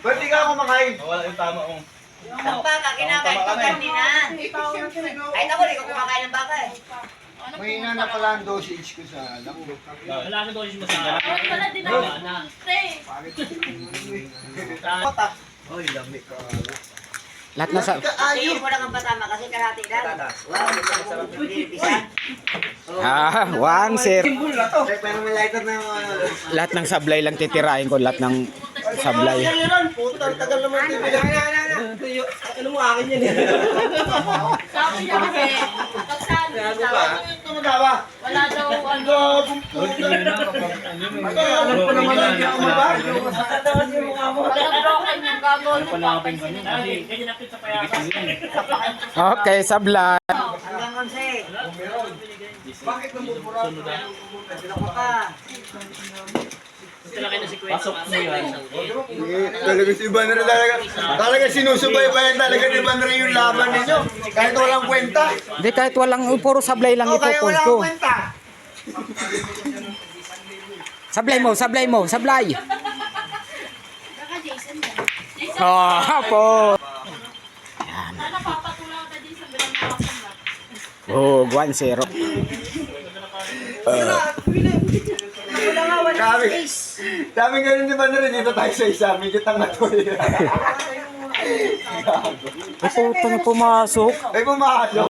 Ba't di ka kumakain? Wala yung tama mo. Ang baka, kinakain ko kanina. Kahit ako, di ko kumakain ng baka eh. May na pala ang dosage ko sa alam ko. Wala ka doon mo sa Wala din ako. Pre. Ay, lamig ka. Lahat na sa... Tingin mo lang ang patama kasi karati lang. Wow, masarap yung pinipisa. Ah, 1-0. Pero may lighter na yung Lahat ng sablay lang titirahin ko. Lahat ng sablay. Puta, tagal naman ito. Ano mo akin yan eh? Sabi niya kasi, pagsabi daw, Tumagawa. wala daw ano. Alam ko naman ang hindi ako mabag. Wala broken yung gagawin mo. panapin ko yun. Kasi ganyan napit sa payakan. Okay, sablay. Hanggang 11. Bakit namumura? Ako pa. Laki na si Kuya. Pasok mo yan. Talaga si Banner talaga. Talaga sinusubaybayan talaga ni Banner yung laban ninyo. Kahit walang kwenta. Hindi, kahit walang, puro sablay lang O kaya ipopost walang ko. kwenta. Sablay mo, sablay mo, sablay. Baka Jason yan. Jason, Oh, po. sana papatulaw ka din sa bilang mga Oh, 1-0. Sabi ganun ni Banner, dito tayo sa isa. Medyo tanga to eh. Ito, pumasok. Ay, pumasok.